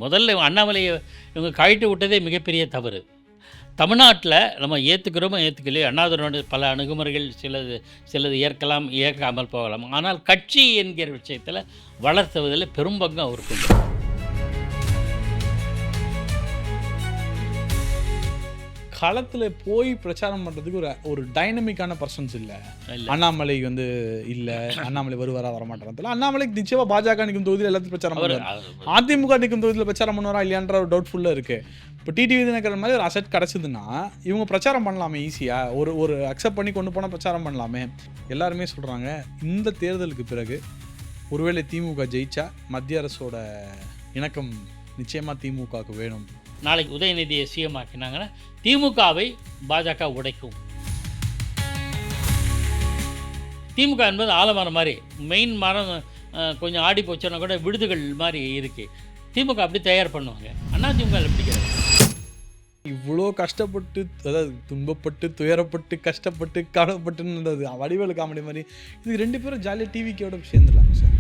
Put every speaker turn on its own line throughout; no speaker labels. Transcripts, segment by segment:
முதல்ல அண்ணாமலையை இவங்க கழட்டி விட்டதே மிகப்பெரிய தவறு. தமிழ்நாட்டில் நம்ம ஏற்றுக்கிறோமோ ஏற்றுக்கலையோ அண்ணாதுரையோட பல அணுகுமுறைகள் சிலது ஏற்கலாம், ஏற்காமல் போகலாம். ஆனால் கட்சி என்கிற விஷயத்தில் வளர்த்துவதில் பெரும்பங்கு அவருக்கு உண்டு.
களத்தில் போய் பிரச்சாரம் பண்ணுறதுக்கு ஒரு டைனமிக்கான பர்சன்ஸ் இல்லை. அண்ணாமலை இல்லை, அண்ணாமலை வருவாரா வரமாட்டாரா? அண்ணாமலைக்கு நிச்சயமாக பாஜக நிற்கும் தொகுதியில் எல்லாத்தையும் பிரச்சாரம் பண்ணுவார். அதிமுக நிற்கும் தொகுதியில் பிரச்சாரம் பண்ணுவாரா இல்லையான்ற ஒரு டவுட்ஃபுல்லாக இருக்குது. இப்போ டிடிவி தினகரன் மாதிரி ஒரு அசெட் கிடச்சிதுன்னா இவங்க பிரச்சாரம் பண்ணலாமே, ஈஸியாக ஒரு அக்செப்ட் பண்ணி கொண்டு போனால் பிரச்சாரம் பண்ணலாமே. எல்லாருமே சொல்கிறாங்க இந்த தேர்தலுக்கு பிறகு ஒருவேளை திமுக ஜெயிச்சா மத்திய அரசோட இணக்கம் நிச்சயமாக திமுகவுக்கு வேணும்.
நாளைக்கு உதயநிதியை சிஎம் ஆக்கினாங்கன்னா திமுகவை பாஜக உடைக்கும். திமுக என்பது ஆலமரம் மாதிரி, மெயின் மரம் கொஞ்சம் ஆடி போச்சுன்னா கூட விடுதுகள் மாதிரி இருக்குது. திமுக அப்படி தயார் பண்ணுவாங்க. அண்ணா திமுக எப்படி கிடையாது?
இவ்வளோ கஷ்டப்பட்டு, அதாவது துன்பப்பட்டு, துயரப்பட்டு, கஷ்டப்பட்டு, கவலைப்பட்டுன்றது வடிவேலு காமெடி மாதிரி. இது ரெண்டு பேரும் ஜாலியாக டிவிக்கோட சேர்ந்துடலாங்க சார்.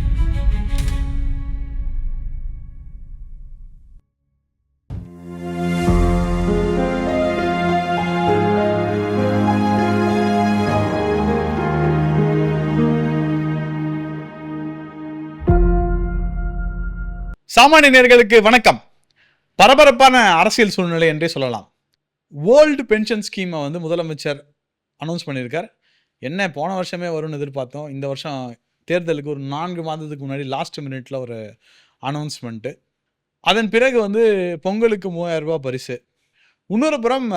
சாமானிய நேயர்களுக்கு வணக்கம். பரபரப்பான அரசியல் சூழ்நிலை என்றே சொல்லலாம். ஓல்டு பென்ஷன் ஸ்கீமை முதலமைச்சர் அனௌன்ஸ் பண்ணியிருக்கார். என்ன போன வருஷமே வரும்னு எதிர்பார்த்தோம். இந்த வருஷம் தேர்தலுக்கு ஒரு 4 மாதத்துக்கு முன்னாடி லாஸ்ட் மினிட்ல ஒரு அனௌன்ஸ்மெண்ட்டு. அதன் பிறகு பொங்கலுக்கு 3000 ரூபாய் பரிசு. இன்னொரு புறம்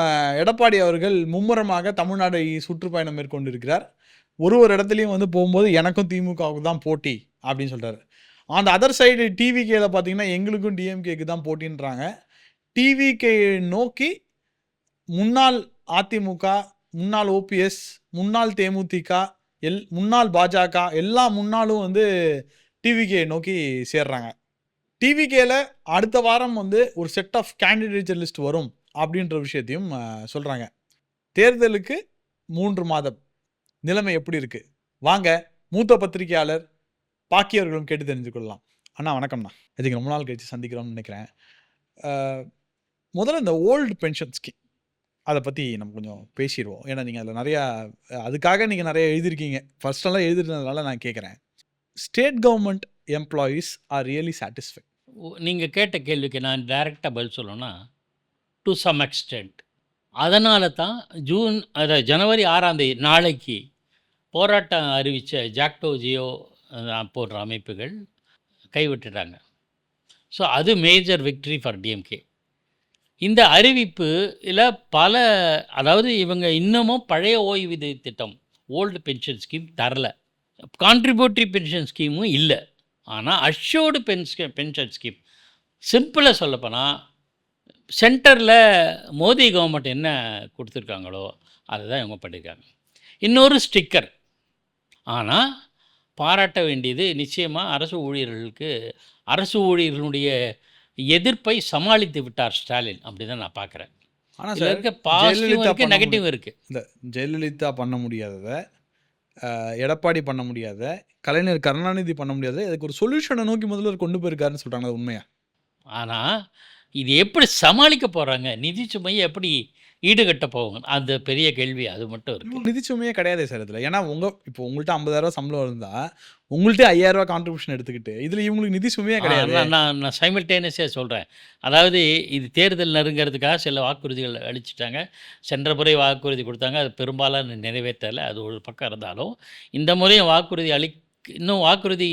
எடப்பாடி அவர்கள் மும்முரமாக தமிழ்நாடு சுற்றுப்பயணம் மேற்கொண்டிருக்கிறார். ஒரு இடத்துலையும் போகும்போது எனக்கும் திமுகவுக்கு தான் போட்டி அப்படின்னு சொல்கிறார். அந்த அதர் சைடு டிவிகேல பார்த்தீங்கன்னா எங்களுக்கும் டிஎம்கேக்கு தான் போட்டின்றாங்க. டிவிகே நோக்கி முன்னாள் அதிமுக, முன்னாள் ஓபிஎஸ், முன்னாள் தேமுதிக, முன்னாள் பாஜக எல்லா முன்னாலும் டிவிகே நோக்கி சேர்றாங்க. டிவிகேல அடுத்த வாரம் ஒரு செட் ஆஃப் கேண்டிடேச்சர் லிஸ்ட் வரும் அப்படின்ற விஷயத்தையும் சொல்கிறாங்க. தேர்தலுக்கு 3 மாதம். நிலைமை எப்படி இருக்குது? வாங்க மூத்த பத்திரிகையாளர் பாக்கியவர்களும் கேட்டு தெரிஞ்சு கொள்ளலாம். அண்ணா வணக்கம்ண்ணா. இதுக்கு ரொம்ப நாள் கழிச்சு சந்திக்கிறோம்னு நினைக்கிறேன். முதல்ல இந்த ஓல்டு பென்ஷன் ஸ்கீம் அதை பற்றி நம்ம கொஞ்சம் பேசிடுவோம். ஏன்னா நீங்கள் அதில் நிறையா அதுக்காக நீங்கள் நிறைய எழுதியிருக்கீங்க. ஃபர்ஸ்டெல்லாம் எழுதிருந்ததுனால நான் கேட்குறேன். State government employees are really satisfied?
நீங்கள் கேட்ட கேள்விக்கு நான் டைரெக்டாக பதில் சொல்லணும்னா டு சம் எக்ஸ்டென்ட். அதனால தான் ஜனவரி 6ஆம் தேதி நாளைக்கு போராட்டம் அறிவித்த ஜாக்டோ ஜியோ போன்ற அமைப்புகள் கைவிட்டுட்டாங்க. ஸோ அது மேஜர் விக்ட்ரி ஃபார் டிஎம்கே. இந்த அறிவிப்பு இல்லை அதாவது இவங்க இன்னமும் பழைய ஓய்வூதிய திட்டம் ஓல்டு பென்ஷன் ஸ்கீம் தரல, கான்ட்ரிபியூட்டரி பென்ஷன் ஸ்கீமும் இல்லை. ஆனால் அஷ்யூர்டு பென்ஷன் ஸ்கீம் சிம்பிளாக சொல்லப்போனால் சென்டரில் மோடி கவர்மெண்ட் என்ன கொடுத்துருக்காங்களோ அதை தான் இவங்க பண்ணியிருக்காங்க. இன்னொரு ஸ்டிக்கர். ஆனால் பாராட்ட வேண்டியது நிச்சயமாக அரசு ஊழியர்களுடைய எதிர்ப்பை சமாளித்து விட்டார் ஸ்டாலின். அப்படி தான் நான் பார்க்குறேன். ஆனால் சில இருக்க பாசிட்டிவ் இருக்குது, நெகட்டிவ் இருக்குது.
இந்த ஜெயலலிதா பண்ண முடியாததை, எடப்பாடி பண்ண முடியாத, கலைஞர் கருணாநிதி பண்ண முடியாத, இதுக்கு ஒரு சொல்யூஷனை நோக்கி முதல்வர் கொண்டு போயிருக்காருன்னு சொல்கிறாங்க. அது உண்மையா?
ஆனால் இது எப்படி சமாளிக்க போகிறாங்க, நிதி சுமையை எப்படி ஈடுகட்ட போவாங்க, அந்த பெரிய கேள்வி. அது மட்டும் இருக்குது.
நிதி சுமையே கிடையாதே சார் இதில். ஏன்னா இப்போ உங்கள்கிட்ட 50,000 சம்பளம் இருந்தால் உங்கள்கிட்ட 5,000 கான்ட்ரிபியூஷன் எடுத்துக்கிட்டு இதில் இவங்களுக்கு நிதி சுமையே கிடையாது.
நான் சைமல்டேனியஸாக சொல்கிறேன். அதாவது இது தேர்தல் நெருங்கிறதுக்காக சில வாக்குறுதிகள் அளிச்சிட்டாங்க. சென்ற முறை வாக்குறுதி கொடுத்தாங்க, அது பெரும்பாலான நிறைவேற்றலை. அது ஒரு பக்கம் இருந்தாலும் இந்த முறையும் இன்னும் வாக்குறுதி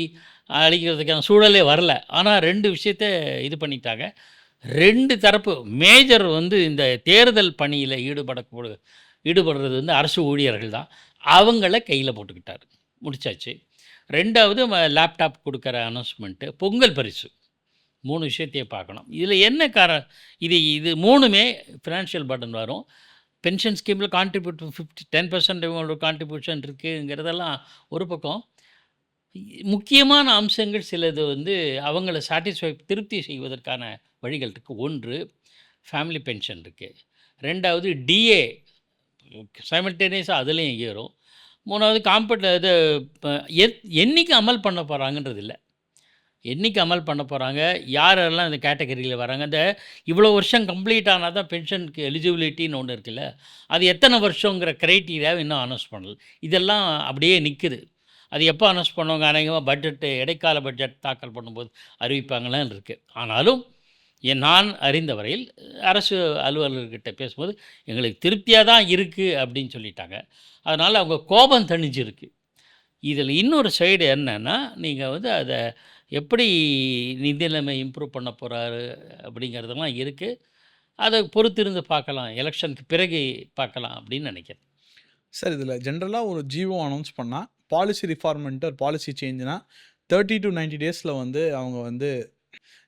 அளிக்கிறதுக்கான சூழலே வரல. ஆனால் 2 விஷயத்த இது பண்ணிட்டாங்க. 2 தரப்பு மேஜர் இந்த தேர்தல் பணியில் ஈடுபடுறது அரசு ஊழியர்கள் தான். அவங்கள கையில் போட்டுக்கிட்டார், முடிச்சாச்சு. 2வது லேப்டாப் கொடுக்குற அனௌன்ஸ்மெண்ட்டு, பொங்கல் பரிசு. 3 விஷயத்தையும் பார்க்கணும். இதில் என்ன இது 3மே ஃபினான்ஷியல் பர்டன் வரும். பென்ஷன் ஸ்கீமில் 10% இவங்களோட கான்ட்ரிபியூஷன் இருக்குங்கிறதெல்லாம் ஒரு பக்கம். முக்கியமான அம்சங்கள் சிலது அவங்கள திருப்தி செய்வதற்கான வழிகள் இருக்குது. 1 ஃபேமிலி பென்ஷன் இருக்குது. 2வது டிஏ சைமல்டேனியஸாக அதுலேயும் ஏறும். 3வது என்னைக்கு அமல் பண்ண போகிறாங்கன்றது இல்லை. என்னைக்கு அமல் பண்ண போகிறாங்க, யாரெல்லாம் இந்த கேட்டகரியில் வராங்க, இந்த இவ்வளோ வருஷம் கம்ப்ளீட் ஆனால் தான் பென்ஷனுக்கு எலிஜிபிலிட்டின்னு ஒன்று இருக்குல்ல, அது எத்தனை வருஷங்கிற க்ரைட்டீரியாவை இன்னும் அனௌன்ஸ் பண்ணல. இதெல்லாம் அப்படியே நிற்குது. அது எப்போ அனௌன்ஸ் பண்ணுவாங்க, அநேகமாக பட்ஜெட்டு இடைக்கால பட்ஜெட் தாக்கல் பண்ணும்போது அறிவிப்பாங்களான்னு இருக்குது. ஆனாலும் நான் அறிந்த வரையில் அரசு அலுவலர்கிட்ட பேசும்போது எங்களுக்கு திருப்தியாக தான் இருக்குது அப்படின்னு சொல்லிட்டாங்க. அதனால் அவங்க கோபம் தணிஞ்சிருக்கு. இதில் இன்னொரு சைடு என்னன்னா, நீங்கள் வந்து அதை எப்படி நிதி நிலைமை இம்ப்ரூவ் பண்ண போகிறாரு அப்படிங்கிறதெல்லாம் இருக்குது. அதை பொறுத்திருந்து பார்க்கலாம். எலெக்ஷனுக்கு பிறகு பார்க்கலாம் அப்படின்னு நினைக்கிறேன்.
சார் இதில் ஜென்ரலாக ஒரு ஜிஓ அனௌன்ஸ் பண்ணால் பாலிசி ரிஃபார்மெண்ட் பாலிசி சேஞ்சுனா 30 to 90 டேஸில் வந்து அவங்க வந்து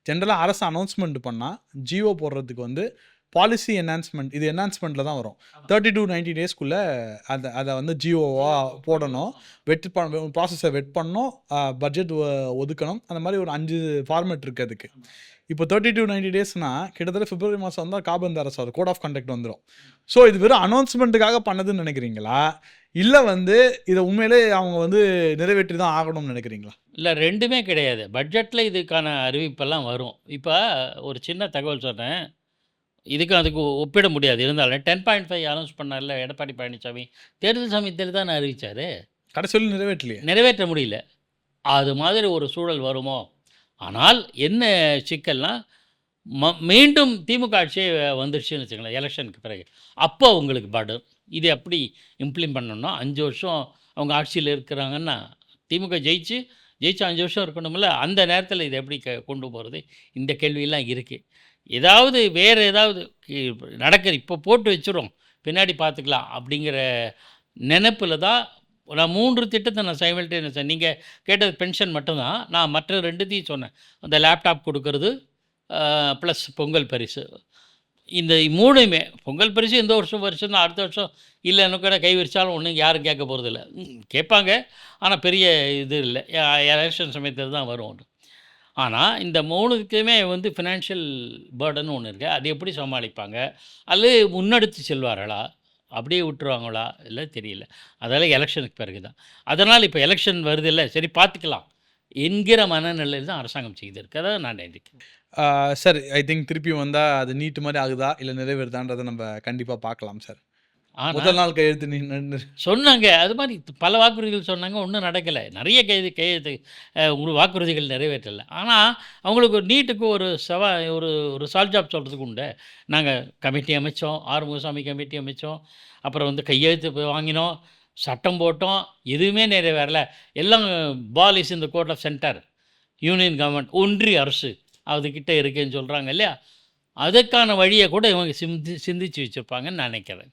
ஜென்ரலாக அரசு அனௌன்ஸ்மெண்ட் பண்ணால் ஜிஓ போடுறதுக்கு வந்து பாலிசி என்ஹான்ஸ்மெண்ட் இது என்ஹான்ஸ்மெண்ட்டில் தான் வரும். 30 to 90 டேஸ்க்குள்ளே அதை வந்து ஜிஓவாக போடணும், ப்ராசஸை வெட் பண்ணணும், பட்ஜெட் ஒதுக்கணும். அந்த மாதிரி ஒரு 5 ஃபார்மேட் இருக்குது அதுக்கு. இப்போ 30 to 90 டேஸ்னால் கிட்டத்தட்ட பிப்ரவரி மாதம் வந்தால் காபந்து அரசு கோட் ஆஃப் கண்டக்ட் வந்துடும். ஸோ இது வெறும் அனௌன்ஸ்மெண்ட்டுக்காக பண்ணதுன்னு நினைக்கிறீங்களா, இல்லை வந்து இதை உண்மையிலே அவங்க வந்து நிறைவேற்றி தான் ஆகணும்னு நினைக்கிறீங்களா?
இல்லை, ரெண்டுமே கிடையாது. பட்ஜெட்டில் இதுக்கான அறிவிப்பெல்லாம் வரும். இப்போ ஒரு சின்ன தகவல் சொன்னேன், இதுக்கும் அதுக்கு ஒப்பிட முடியாது. இருந்தாலும் 10.5 அனௌன்ஸ் பண்ணார்ல எடப்பாடி பழனிசாமி, தேர்தல் சமயத்தில் தான் அறிவித்தார்.
கடைசியில் நிறைவேற்றலையே.
நிறைவேற்ற முடியல. அது மாதிரி ஒரு சூழல் வருமோ? ஆனால் என்ன சிக்கல்னா, மீண்டும் திமுக ஆட்சியே வந்துருச்சுன்னு வச்சுங்களேன் எலெக்ஷனுக்கு பிறகு. அப்போ உங்களுக்கு பர்டன். இது எப்படி இம்ப்ளிமெண்ட் பண்ணணும்னா, 5 வருஷம் அவங்க ஆட்சியில் இருக்கிறாங்கன்னா, திமுக ஜெயிச்சு 5 வருஷம் இருக்கணும்ல, அந்த நேரத்தில் இதை எப்படி கொண்டு போகிறது? இந்த கேள்வியெல்லாம் இருக்குது. ஏதாவது வேறு ஏதாவது நடக்குது, இப்போ போட்டு வச்சுரும், பின்னாடி பார்த்துக்கலாம் அப்படிங்கிற நினைப்பில் தான் நான் 3 திட்டத்தை நான் சைமல்டேனியஸாக நீங்கள் கேட்டது பென்ஷன் மட்டும்தான். நான் மற்ற 2த்தையும் சொன்னேன். அந்த லேப்டாப் கொடுக்கறது ப்ளஸ் பொங்கல் பரிசு. இந்த 3யுமே பொங்கல் பரிசு இந்த வருஷம் தான், அடுத்த வருஷம் இல்லைன்னு கூட கை விரிச்சாலும் ஒன்றும் யாரும் கேட்க போகிறதில்ல. கேட்பாங்க, ஆனால் பெரிய இது இல்லை, எலெக்ஷன் சமயத்தில் தான் வரும். ஆனால் இந்த 3க்குமே வந்து ஃபினான்ஷியல் பேர்டன் ஒன்று இருக்குது. அது எப்படி சமாளிப்பாங்க, அல்லது முன்னெடுத்து செல்வார்களா, அப்படியே விட்டுருவாங்களா, இல்லை தெரியல. அதெல்லாம் எலெக்ஷனுக்கு பிறகு தான். அதனால் இப்போ எலெக்ஷன் வருது இல்லை, சரி பார்த்துக்கலாம் என்கிற மனநிலையில் தான் அரசாங்கம் செய்திருக்கு. அதான் நான் நினைக்கிறேன்.
சார் ஐ திங்க் திருப்பி வந்தால் அது நீட்டு மாதிரி ஆகுதா இல்லை நிறைவேறுதான்றதை நம்ம கண்டிப்பாக பார்க்கலாம் சார். முதல் நாள் கையெழுத்து
சொன்னாங்க, அது மாதிரி பல வாக்குறுதிகள் சொன்னாங்க, ஒன்றும் நடக்கலை. நிறைய கையெழுத்து உங்களுக்கு வாக்குறுதிகள் நிறைவேற்றலை. ஆனால் அவங்களுக்கு ஒரு நீட்டுக்கு ஒரு ஒரு சால்வ் ஜாப் சொல்கிறதுக்கு உண்டு. நாங்கள் கமிட்டி அமைச்சோம், ஆறுமுகசாமி கமிட்டி அமைச்சோம், அப்புறம் வந்து கையெழுத்து வாங்கினோம், சட்டம் போட்டோம், எதுவுமே நிறைவேறலை. எல்லாம் பால் இஸ் இந்த court of centre, union government, ஒன்றிய அரசு அதுக்கிட்ட இருக்குன்னு சொல்கிறாங்க இல்லையா. அதுக்கான வழியை கூட இவங்க சிந்திச்சு வச்சுருப்பாங்கன்னு நான் நினைக்கிறேன்.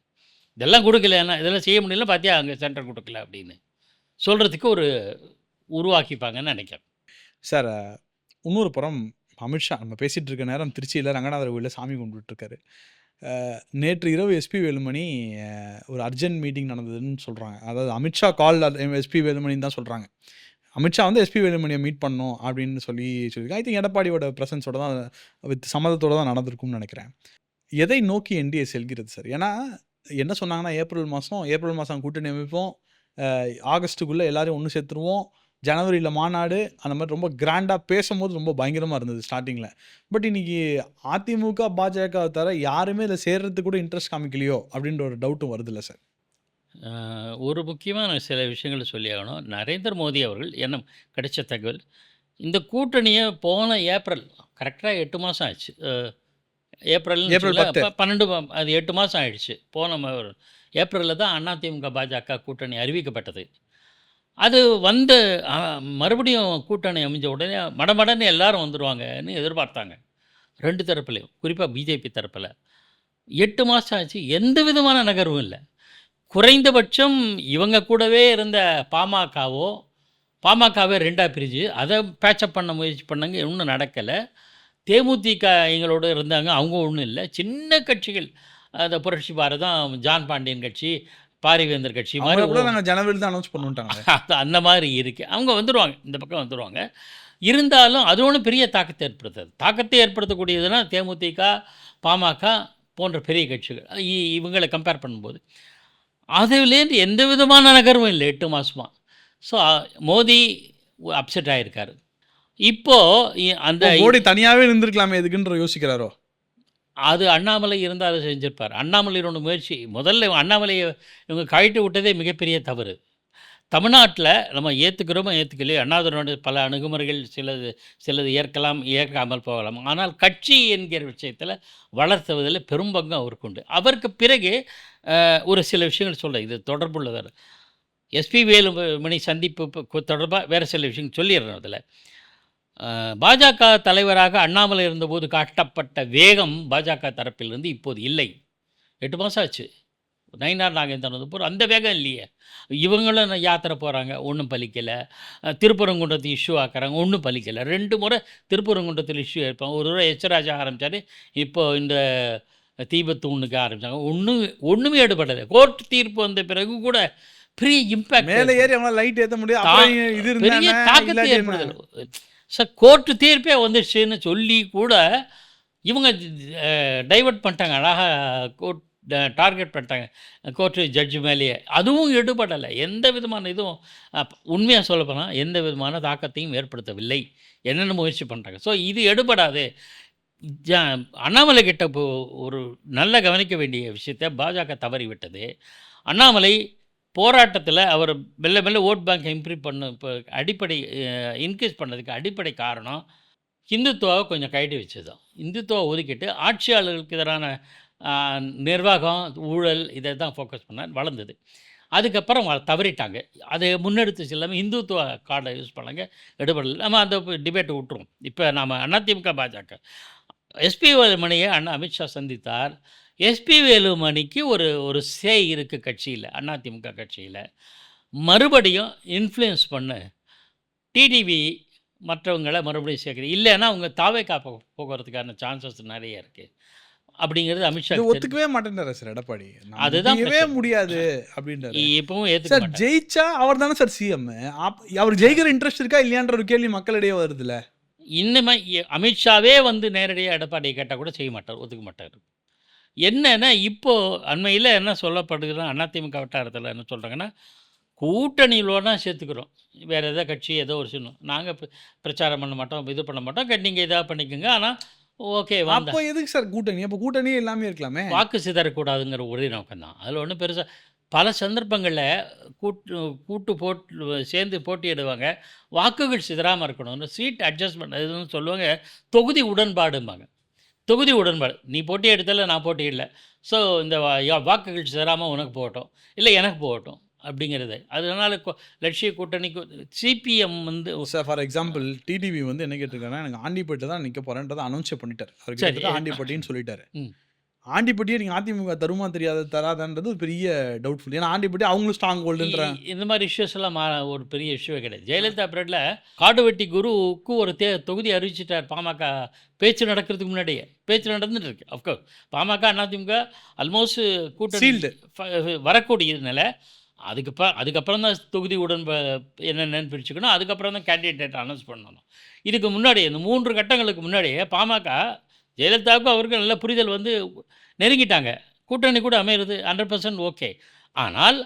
இதெல்லாம் கொடுக்கல, ஏன்னா இதெல்லாம் செய்ய முடியல, பார்த்தியா அங்கே சென்டர் கொடுக்கல அப்படின்னு சொல்கிறதுக்கு ஒரு உருவாக்கிப்பாங்கன்னு நினைக்கிறேன்.
சார் இன்னொரு புறம் அமித்ஷா நம்ம பேசிகிட்டு இருக்க நேரம் திருச்சியில் ரங்கநாதர் கோயிலில் சாமி கும்பிட்டுருக்காரு. நேற்று இரவு எஸ்பி வேலுமணி ஒரு அர்ஜென்ட் மீட்டிங் நடந்ததுன்னு சொல்கிறாங்க. அதாவது அமித்ஷா கால் எஸ்பி வேலுமணின்னு தான் சொல்கிறாங்க. அமித்ஷா வந்து எஸ்பி வேலுமணியை மீட் பண்ணணும் அப்படின்னு சொல்லியிருக்காங்க. ஐ திங்க் எடப்பாடியோட ப்ரெசன்ஸோட தான் வித் சம்மதத்தோடு தான் நடந்திருக்கும்னு நினைக்கிறேன். எதை நோக்கி என்டிஏ செல்கிறது சார்? ஏன்னா என்ன சொன்னாங்கன்னா, ஏப்ரல் மாதம் கூட்டணி அமைப்போம், ஆகஸ்ட்டுக்குள்ளே எல்லாரையும் ஒன்று சேர்த்துருவோம், ஜனவரியில் மாநாடு, அந்த மாதிரி ரொம்ப கிராண்டாக பேசும்போது ரொம்ப பயங்கரமாக இருந்தது ஸ்டார்டிங்கில். பட் இன்றைக்கி அதிமுக பாஜக தவிர யாருமே இதில் சேர்றதுக்கு கூட இன்ட்ரெஸ்ட் காமிக்கலையோ அப்படின்ற ஒரு டவுட்டும் வருதில்ல சார்?
ஒரு முக்கியமான சில விஷயங்களை சொல்லி ஆகணும். நரேந்திர மோடி அவர்கள் என்ன கிடைச்ச தகவல், இந்த கூட்டணியை போன ஏப்ரல் கரெக்டாக 8 மாதம் ஆச்சு. ஏப்ரல் 12 அது 8 மாதம் ஆயிடுச்சு. போன ஏப்ரலில் தான் அதிமுக பாஜக கூட்டணி அறிவிக்கப்பட்டது. அது வந்து மறுபடியும் கூட்டணி அமைஞ்ச உடனே மடமடன்னு எல்லாரும் வந்துடுவாங்கன்னு எதிர்பார்த்தாங்க, 2 தரப்புலையும், குறிப்பாக பிஜேபி தரப்பில். 8 மாதம் ஆச்சு, எந்த விதமான நகர்வும் இல்லை. குறைந்தபட்சம் இவங்க கூடவே இருந்த பாமகவே 2ஆக பிரிஞ்சு அதை பேச்சப் பண்ண முயற்சி பண்ணாங்க, இன்னும் நடக்கலை. தேமுதிக எங்களோட இருந்தாங்க, அவங்க ஒன்றும் இல்லை. சின்ன கட்சிகள், அந்த புரட்சி பாரதம், ஜான் பாண்டியன் கட்சி, பாரிவேந்தர் கட்சி மாதிரி
கூட நாங்கள் ஜனவரியில் தான் அனௌன்ஸ் பண்ணிட்டாங்க.
அந்த மாதிரி இருக்குது. அவங்க வந்துடுவாங்க, இந்த பக்கம் வந்துடுவாங்க. இருந்தாலும் அது ஒன்றும் பெரிய தாக்கத்தை ஏற்படுத்தாது. தாக்கத்தை ஏற்படுத்தக்கூடியதுன்னா தேமுதிக, பாமக போன்ற பெரிய கட்சிகள், இவங்களை கம்பேர் பண்ணும்போது அதுலேருந்து எந்த விதமான நகர்வும் இல்லை 8 மாதமாக. ஸோ மோடி அப்செட் ஆகியிருக்காரு. இப்போ அந்த
மோடி தனியாவே இருந்திருக்கலாமே எதுக்குன்ற யோசிக்கிறாரோ?
அது அண்ணாமலை இருந்தா அத செஞ்சிருப்பார். அண்ணாமலையோட முயற்சி முதல்ல அண்ணாமலைய இவங்க கழட்டி விட்டதே மிகப்பெரிய தவறு. தமிழ்நாட்டில நம்ம ஏத்துக்கிறோமோ ஏத்துக்கலையோ அண்ணாதுரையோட பல அணுகுமுறைகள் சிலது ஏற்கலாம், ஏற்காமல் போகலாம். ஆனால் கட்சி என்கிற விஷயத்தில வளர்த்துவதில பெரும்பங்கு அவருக்கு உண்டு. அவருக்கு பிறகு ஒரு சில விஷயங்கள் சொல்றேன். இது தொடர்புள்ளது. எஸ்பி வேலுமணி சந்திப்பு தொடர்பா வேற சில விஷயங்கள் சொல்லிடுறேன் அதில. பாஜக தலைவராக அண்ணாமலை இருந்தபோது காட்டப்பட்ட வேகம் பாஜக தரப்பிலிருந்து இப்போது இல்லை. 8 மாசம் ஆச்சு. நயினார் நாகேந்திரன் வந்தபோது அந்த வேகம் இல்லையே. இவங்களும் யாத்திரை போறாங்க, ஒண்ணும் பலிக்கல. திருப்பரங்குன்றத்த இஷ்யூ ஆக்குறாங்க, ஒண்ணும் பலிக்கல. 2 முறை திருப்பரங்குன்றத்தில இஷ்யூ ஏற்பாங்க. ஒரு தடவ எச்.ராஜா ஆரம்பிச்சாரு. இப்போ இந்த தீபத்தூணுக்கு ஆரம்பிச்சாங்க. ஒண்ணுமே எடுபடல. கோர்ட் தீர்ப்பு வந்த பிறகு கூட பெரிய இம்பாக்ட்
மேல ஏறி அவங்களால லைட் ஏத்த முடியாது. அப்புறம் இது இருந்தா
பெரிய
என்ன?
தாக்கத்தை
இல்லாட்டி என்ன?
ஏற்படுத்தல. சார் கோர்ட் தீர்ப்பே வந்துடுச்சுன்னு சொல்லி கூட இவங்க டைவர்ட் பண்ணிட்டாங்க. அழகா கோர்ட் டார்கெட் பண்ணிட்டாங்க. கோர்ட்டு ஜட்ஜு மேலேயே. அதுவும் எடுபடலை. எந்த விதமான இதுவும் உண்மையாக சொல்லப்போனால் எந்த விதமான தாக்கத்தையும் ஏற்படுத்தவில்லை. என்னென்ன முயற்சி பண்ணுறாங்க. ஸோ இது எடுபடாது. ஜ அண்ணாமலை கிட்ட ஒரு நல்ல கவனிக்க வேண்டிய விஷயத்தை பாஜக தவறிவிட்டது. அண்ணாமலை போராட்டத்தில் அவர் மெல்ல மெல்ல ஓட் பேங்க் இம்ப்ரூவ் இப்போ அடிப்படை இன்க்ரீஸ் பண்ணதுக்கு அடிப்படை காரணம் இந்துத்துவாவை கொஞ்சம் கழட்டி வச்சது தான். இந்துத்துவா ஒதுக்கிட்டு ஆட்சியாளர்களுக்கு எதிரான நிர்வாகம், ஊழல் இதை தான் ஃபோக்கஸ் பண்ணார். வளர்ந்தது. அதுக்கப்புறம் தவறிட்டாங்க. அதை முன்னெடுத்து செல்லாமல் இந்துத்துவ கார்டை யூஸ் பண்ணாங்க. எடுபடல. நம்ம அந்த டிபேட்டை விட்டுருவோம். இப்போ நம்ம அதிமுக, பாஜக. எஸ்பி வேலுமணியை அமித்ஷா சந்தித்தார். எஸ்பி வேலுமணிக்கு ஒரு இருக்குது கட்சியில், அதிமுக கட்சியில். மறுபடியும் இன்ஃப்ளூயன்ஸ் பண்ண டிடிவி மற்றவங்களை மறுபடியும் சேர்க்குறது. இல்லைன்னா அவங்க தாவேக்கா போகிறதுக்கான சான்சஸ் நிறைய இருக்குது. அப்படிங்கிறது அமித்ஷா
ஒத்துக்கவே மாட்டேன்றாரு சார் எடப்பாடி.
அதுதான்
முடியாது அப்படின்றாரு.
இப்பவும்
சார் ஜெயிச்சா அவர் தானே சார் சிஎம். அவர் ஜெயிக்கிற இன்ட்ரெஸ்ட் இருக்கா இல்லையான்ற ஒரு கேள்வி மக்களிடையே வருதுல்ல.
இன்னுமே அமித்ஷாவே வந்து நேரடியாக எடப்பாடியை கேட்டால் கூட செய்ய மாட்டார், ஒத்துக்க மாட்டார். என்னன்னா இப்போது அண்மையில் என்ன சொல்லப்படுதுன்னா அதிமுக வட்டாரத்தில் என்ன சொல்கிறாங்கன்னா, கூட்டணியிலோனா சேர்த்துக்கிறோம். வேறு ஏதோ கட்சி ஏதோ ஒரு சின்னம் நாங்கள் பிரச்சாரம் பண்ண மாட்டோம், இது பண்ண மாட்டோம், நீங்கள் இதாக பண்ணிக்கோங்க. ஆனால் ஓகே
அப்போ எதுக்கு சார் கூட்டணி? அப்போ கூட்டணியே எல்லாமே இருக்கலாமே.
வாக்கு சிதறக்கூடாதுங்கிற ஒரே நோக்கம் தான். அதில் ஒன்றும் பெருசாக பல சந்தர்ப்பங்களில் கூட்டு சேர்ந்து போட்டியிடுவாங்க. வாக்குகள் சிதறாமல் இருக்கணும்னு சீட் அட்ஜஸ்ட்மெண்ட் எதுன்னு சொல்லுவாங்க. தொகுதி உடன்பாடும்பாங்க. தொகுதி உடன்பாடு. நீ போட்டி எடுத்தல, நான் போட்டியிடல. ஸோ இந்த வாக்குகள் சிதறாமல் உனக்கு போகட்டும், இல்லை எனக்கு போகட்டும் அப்படிங்கிறது. அதனால லட்சிய கூட்டணிக்கு சிபிஎம் வந்து
சார் ஃபார் எக்ஸாம்பிள் டிடிவி வந்து என்ன கேட்டிருக்காருன்னா, எனக்கு ஆண்டிப்பட்டு தான் நிற்க போகிறேன்றதை அனௌன்ஸே பண்ணிட்டார். அவர் கிட்டத்தட்ட ஆண்டிப்பட்டின்னு சொல்லிட்டாரு. ஆண்டிப்பட்டியை நீங்கள் அதிமுக தருமா தராதான்றது ஒரு பெரிய டவுட்ஃபுல். ஏன்னா ஆண்டிப்பட்டி அவங்களும் ஸ்ட்ராங் ஹோல்டுன்ற
இந்த மாதிரி இஷ்யூஸ் எல்லாம் ஒரு பெரிய இஷ்யூவே கிடையாது. ஜெயலலிதா பீரியடில் காடுவெட்டி குருவுக்கு ஒரு தொகுதி அறிவிச்சிட்டார். பாமக பேச்சு நடக்கிறதுக்கு முன்னாடியே பேச்சு நடந்துட்டு இருக்கு. அஃப்கோர்ஸ் பாமக அதிமுக ஆல்மோஸ்ட் கூட்டணி வரக்கூடியதுனால அதுக்கப்புறம் தான் தொகுதி என்னென்னு பிரிச்சுக்கணும். அதுக்கப்புறம் தான் கேண்டிடேட் அனௌன்ஸ் பண்ணணும். இதுக்கு முன்னாடி இந்த 3 கட்டங்களுக்கு முன்னாடியே பாமக ஜெயலலிதாவுக்கும் அவருக்கு நல்ல புரிதல் வந்து நெருங்கிட்டாங்க. கூட்டணி கூட அமைகிறது 100% ஓகே. ஆனால்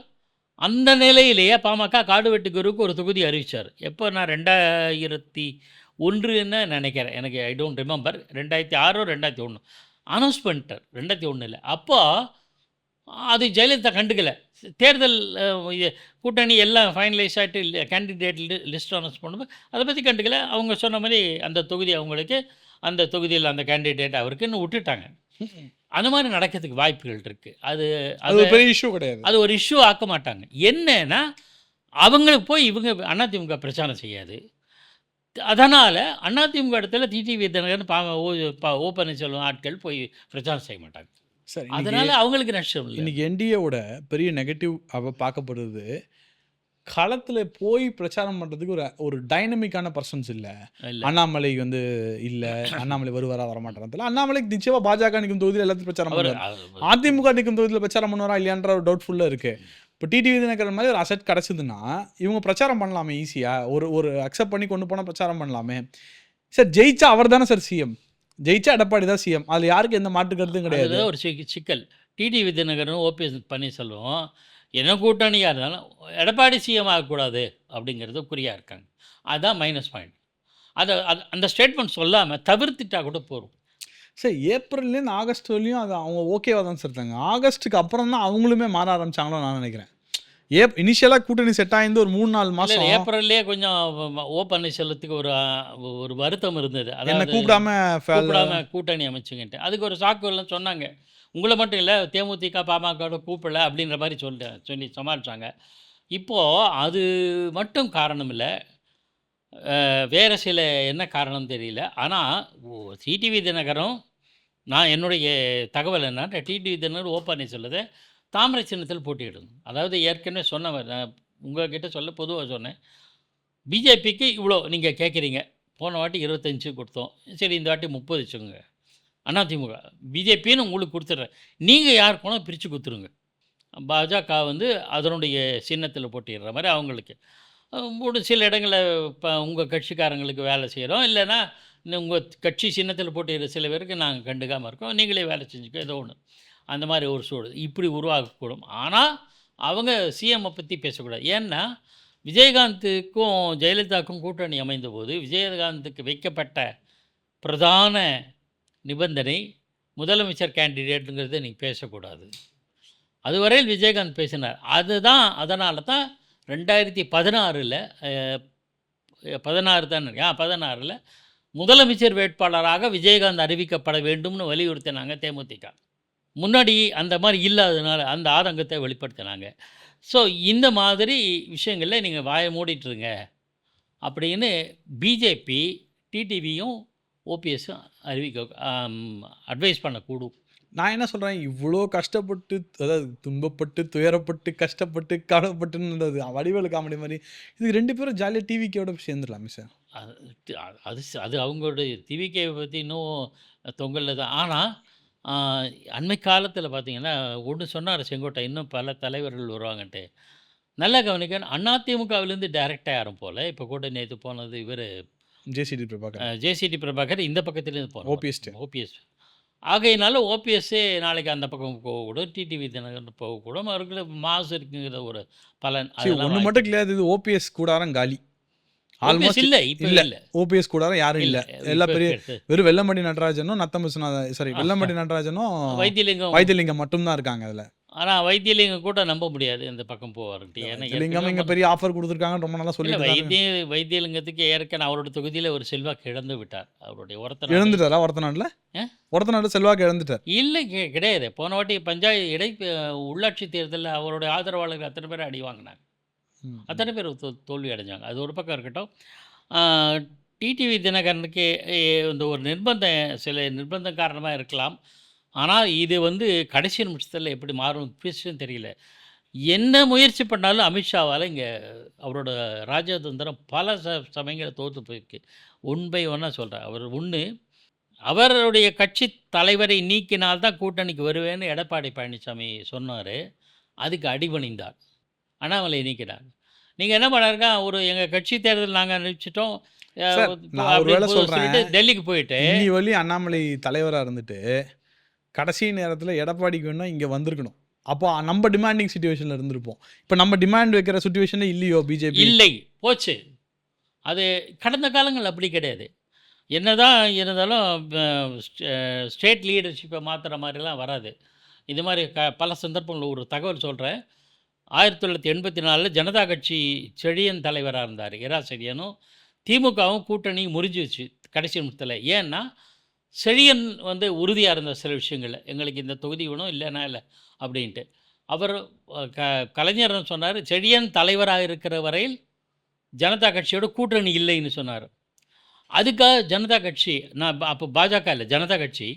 அந்த நிலையிலேயே பாமக காடுவெட்டி குருவுக்கு ஒரு தொகுதி அறிவித்தார். எப்போ நான் 2001ன்னு நினைக்கிறேன். எனக்கு ஐ டோன்ட் ரிமெம்பர். 2006 2001 அனௌன்ஸ் பண்ணிட்டார். 2001 அப்போ அது ஜெயலலிதா கண்டுக்கலை. தேர்தல் கூட்டணி எல்லாம் ஃபைனலைஸ் ஆகிட்டு கேண்டிடேட் லிஸ்ட் அனௌன்ஸ் பண்ணும்போது அதை பற்றி கண்டுக்கலை. அவங்க சொன்ன மாதிரி அந்த தொகுதி அவங்களுக்கு, அந்த தொகுதியில் அந்த கேண்டிடேட் அவருக்குன்னு விட்டுட்டாங்க. அந்த மாதிரி நடக்கிறதுக்கு வாய்ப்புகள் இருக்குது. அது
பெரிய இஷ்யூ கிடையாது.
அது ஒரு இஷ்யூ ஆக்க மாட்டாங்க. என்னன்னா அவங்களுக்கு போய் இவங்க அதிமுக பிரச்சாரம் செய்யாது. அதனால் அதிமுக இடத்துல டிடிவி தினகரன் ஓ பன்னீர்செல்வம் ஆட்கள் போய் பிரச்சாரம் செய்ய மாட்டாங்க.
சரி,
அதனால அவங்களுக்கு நஷ்டம் இல்லை.
இன்னைக்கு என்டிஏவோட பெரிய நெகட்டிவ் பார்க்கப்படுறது, களத்தில் போய் பிரச்சாரம் பண்ணுறதுக்கு ஒரு டைனமிக்கான பர்சன்ஸ் இல்லை. அண்ணாமலை வந்து இல்லை, அண்ணாமலை வருவாரா வரமாட்டாரா. அண்ணாமலைக்கு நிச்சயமாக பாஜக நிற்கும் தொகுதியில் எல்லாத்தையும் பிரச்சாரம் பண்ணுவார். அதிமுக நிற்கும் தொகுதியில் பிரச்சாரம் பண்ணுவாரா இல்லையான்ற ஒரு டவுட்ஃபுல்லாக இருக்குது. இப்போ டிடிவி தினகரன் மாதிரி ஒரு அசெட் கிடச்சிதுன்னா இவங்க பிரச்சாரம் பண்ணலாமே ஈஸியாக. ஒரு அக்செப்ட் பண்ணி கொண்டு போனால் பிரச்சாரம் பண்ணலாமே. சார் ஜெயிச்சா அவர் தானே சார் சிஎம். ஜெயிச்சா எடப்பாடி தான் சிஎம். அதில் யாருக்கு எந்த மாற்று கருத்தும் கிடையாது.
ஒரு சிக்கல். டிடிவி தினகரன் ஓபிஎஸ் பன்னீர்செல்வம் என்ன கூட்டணியாக இருந்தாலும் எடப்பாடி சிஎம் ஆகக்கூடாது அப்படிங்கிறது குறியாக இருக்காங்க. அதுதான் மைனஸ் பாயிண்ட். அந்த ஸ்டேட்மெண்ட் சொல்லாமல் தவிர்த்துட்டா கூட போதும்.
சார் ஏப்ரல்லேருந்து ஆகஸ்ட் வரலையும் அது அவங்க ஓகேவா தான் சார் இருந்தாங்க. ஆகஸ்ட்டுக்கு அப்புறம் தான் அவங்களுமே மாற ஆரம்பிச்சாங்களோ நான் நினைக்கிறேன். இனிஷியலாக கூட்டணி செட் ஆயிருந்து ஒரு 3-4
இல்லை
மாதம்
ஏப்ரல்லே கொஞ்சம் ஓ பன்னீர்செல்வத்துக்கு ஒரு வருத்தம் இருந்தது.
என்ன
அதாவது கூப்பிடாம கூட்டணி அமைச்சுங்கன்ட்டு. அதுக்கு ஒரு சாக்கு எல்லாம் சொன்னாங்க. உங்களை மட்டும் இல்லை, தேமுதிக பாமகவோட கூப்பிடல அப்படின்ற மாதிரி சொல்லி சமாளித்தாங்க. இப்போது அது மட்டும் காரணம் இல்லை, வேறு சில என்ன காரணம் தெரியல. ஆனால் டிடிவி தினகரும், நான் என்னுடைய தகவல் என்னன்னா, டிடிவி தினகர் ஓ பன்னீர்செல்வத்தை தாமரை சின்னத்தில் போட்டியிடணும். அதாவது ஏற்கனவே சொன்னவர், நான் உங்ககிட்ட சொல்ல பொதுவாக சொன்னேன். பிஜேபிக்கு இவ்வளோ நீங்கள் கேட்குறீங்க, போன வாட்டி 25 கொடுத்தோம், சரி இந்த வாட்டி 30 வச்சுக்கோங்க. அதிமுக பிஜேபின்னு உங்களுக்கு கொடுத்துட்றேன், நீங்கள் யார் போனால் பிரித்து கொடுத்துருங்க. பாஜக வந்து அதனுடைய சின்னத்தில் போட்டிடுற மாதிரி அவங்களுக்கு ஒரு சில இடங்களில் இப்போ உங்கள் கட்சிக்காரங்களுக்கு வேலை செய்கிறோம், இல்லைன்னா உங்கள் கட்சி சின்னத்தில் போட்டிடுற சில பேருக்கு நாங்கள் கண்டுக்காமல் இருக்கோம், நீங்களே வேலை செஞ்சுக்கோ, ஏதோ ஒன்று அந்த மாதிரி ஒரு சூழல் இப்படி உருவாகக்கூடும். ஆனால் அவங்க சிஎம்மை பற்றி பேசக்கூடாது. ஏன்னா விஜயகாந்துக்கும் ஜெயலலிதாவுக்கும் கூட்டணி அமைந்தபோது விஜயகாந்துக்கு வைக்கப்பட்ட பிரதான நிபந்தனை முதலமைச்சர் கேண்டிடேட்டுங்கிறத நீங்கள் பேசக்கூடாது. அதுவரையில் விஜயகாந்த் பேசினார். அதனால தான் 2016 16 முதலமைச்சர் வேட்பாளராக விஜயகாந்த் அறிவிக்கப்பட வேண்டும்னு வலியுறுத்தினாங்க தேமுதிக. முன்னாடி அந்த மாதிரி இல்லாததுனால அந்த ஆதங்கத்தை வெளிப்படுத்தினாங்க. ஸோ இந்த மாதிரி விஷயங்களில் நீங்கள் வாயை மூடிட்டுருங்க அப்படின்னு பிஜேபி டிடிவியும் ஓபிஎஸும் அட்வைஸ் பண்ணக்கூடும்.
நான் என்ன சொல்கிறேன், இவ்வளோ கஷ்டப்பட்டு, அதாவது துன்பப்பட்டு துயரப்பட்டு கஷ்டப்பட்டு கவலைப்பட்டுன்றது வடிவேலு காமெடி மாதிரி, இது 2 பேரும் ஜாலியாக டிவிக்கோட சேர்ந்துடலாமே சார்.
அது அவங்களுடைய டிவிகேவை பற்றி இன்னும் தொங்கலில் தான். ஆனால் அண்மை காலத்தில் பார்த்தீங்கன்னா ஒன்று சொன்னார் செங்கோட்டை, இன்னும் பல தலைவர்கள் வருவாங்கன்ட்டு. நல்லா கவனிக்க, அதிமுகவிலேருந்து டைரெக்டாக யாரும் போகல. இப்போ கூட நேற்று போனது இவர் ஜேசிடி பிரபாகர் இந்த பக்கத்துலேருந்து போனோம் ஓபிஎஸ். ஆகையினால ஓபிஎஸ்ஸே நாளைக்கு அந்த பக்கம் போகக்கூடும், டிடிவி தினகரன் போகக்கூடும். அவர்களுக்கு மாசு இருக்குங்கிற ஒரு பலன்.
ஒன்று மட்டும் கிடையாது, இது ஓபிஎஸ் கூடாரம் காலி.
ஆல்மோஸ்ட் இல்லை, இப்போ இல்லை
ஓபிஎஸ் கூடாரம் யாரும் இல்லை. எல்லாம் பெரிய வெறும் வெல்லமண்டி நடராஜனும் வெல்லமண்டி நடராஜனும் வைத்தியலிங்கம் மட்டும்தான் இருக்காங்க அதில்.
ஆனால் வைத்தியலிங்கம் கூட நம்ப முடியாது இந்த பக்கம் போவார்ட்டு.
ஏன்னா இங்கே பெரிய ஆஃபர் கொடுத்துருக்காங்க, ரொம்ப நல்லா சொல்லி.
வைத்தியலிங்கத்துக்கு ஏற்கனவே அவரோட தொகுதியில் ஒரு செல்வாக்கு இழந்து விட்டார். அவருடைய
இழந்துட்டாரா ஒருத்தநாட்டில் செல்வாக்கு இழந்துட்டார்?
இல்லை கிடையாது. போன வாட்டி உள்ளாட்சி தேர்தலில் அவருடைய ஆதரவாளர்கள் அத்தனை பேர் அடி வாங்கினாங்க, அத்தனை பேர் தோல்வி அடைஞ்சாங்க. அது ஒரு பக்கம் இருக்கட்டும். டிடிவி தினகரனுக்கு இந்த ஒரு சில நிர்பந்தம் காரணமாக இருக்கலாம். ஆனால் இது கடைசி நிமிஷத்தில் எப்படி மாறும் விஷயம் தெரியல. என்ன முயற்சி பண்ணாலும் அமித்ஷாவால் இங்கே அவரோட ராஜதந்திரம் பல சமயங்களில் தோற்று போயிருக்கு. 1 by 1 சொல்கிறேன். அவருடைய கட்சி தலைவரை நீக்கினால்தான் கூட்டணிக்கு வருவேன்னு எடப்பாடி பழனிசாமி சொன்னார். அதுக்கு அடிபணிந்தார், அண்ணாமலை நீக்கினார். நீங்கள் என்ன பண்ணாருக்கா, எங்கள் கட்சி தேர்தல் நாங்கள் அறிவிச்சிட்டோம் சொல்லிட்டு டெல்லிக்கு போயிட்டு
அண்ணாமலை தலைவராக இருந்துட்டு கடைசி நேரத்தில் எடப்பாடிக்கு வேணும் இங்கே வந்திருக்கணும். அப்போ நம்ம டிமாண்டிங் சுச்சுவேஷனில் இருந்திருப்போம். இப்போ நம்ம டிமாண்ட் வைக்கிற சுச்சுவேஷனில் இல்லையோ பிஜேபி?
இல்லை, போச்சு. அது கடந்த காலங்கள் அப்படி கிடையாது. என்னதான் இருந்தாலும் ஸ்டேட் லீடர்ஷிப்பை மாற்றுற மாதிரிலாம் வராது. இது மாதிரி பல சந்தர்ப்பங்களில் ஒரு தகவல் சொல்கிறேன். 1984 ஜனதா கட்சி செழியன் தலைவராக இருந்தார், இரா செழியனும். திமுகவும் கூட்டணி முறிஞ்சிச்சு கடைசி நிமிஷத்தில். ஏன்னா செழியன் உறுதியாக இருந்த சில விஷயங்கள், எங்களுக்கு இந்த தொகுதி வேணும், இல்லைன்னா இல்லை அப்படின்ட்டு. அவர் கலைஞர் சொன்னார், செழியன் தலைவராக இருக்கிற வரையில் ஜனதா கட்சியோட கூட்டணி இல்லைன்னு சொன்னார். அதுக்காக ஜனதா கட்சி, நான் அப்போ பாஜக இல்லை, ஜனதா கட்சி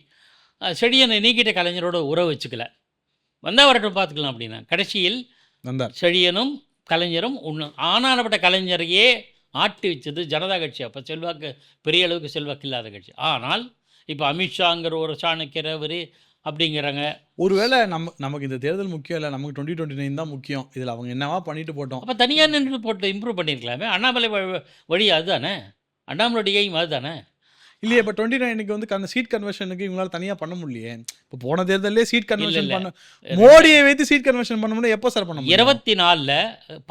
செழியனை நீக்கிட்ட கலைஞரோட உறவு வச்சுக்கல, வந்தால் வரட்டும் பார்த்துக்கலாம் அப்படின்னா. கடைசியில் செழியனும் கலைஞரும் ஆனானப்பட்ட கலைஞரையே ஆட்டி வச்சது ஜனதா கட்சி. அப்போ செல்வாக்கு பெரிய அளவுக்கு செல்வாக்கு இல்லாத கட்சி. ஆனால் இப்போ அமித்ஷாங்கிற ஒரு சாணக்கியர் அவர் அப்படிங்கிறாங்க.
ஒருவேளை நமக்கு இந்த தேர்தல் முக்கியம் இல்லை, நமக்கு 2029 தான் முக்கியம், இதில் அவங்க என்னவா பண்ணிட்டு போட்டோம்.
அப்போ தனியாக நின்று போட்டு இம்ப்ரூவ் பண்ணியிருக்கலாமே. அண்ணாமலை வழி அதுதானே, அண்ணாமலையோட எய்ம் அதுதானே.
இல்லையே இப்போ 29க்கு வந்து அந்த சீட் கன்வர்ஷனுக்கு இவங்களால தனியாக பண்ண முடியலையே. இப்போ போன தேர்தலே சீட் கன்வர்ஷன்
இல்ல.
பண்ண மோடியை வைத்து சீட் கன்வர்ஷன் பண்ண முடியும். எப்போ சார் பண்ண முடியும்?
24ல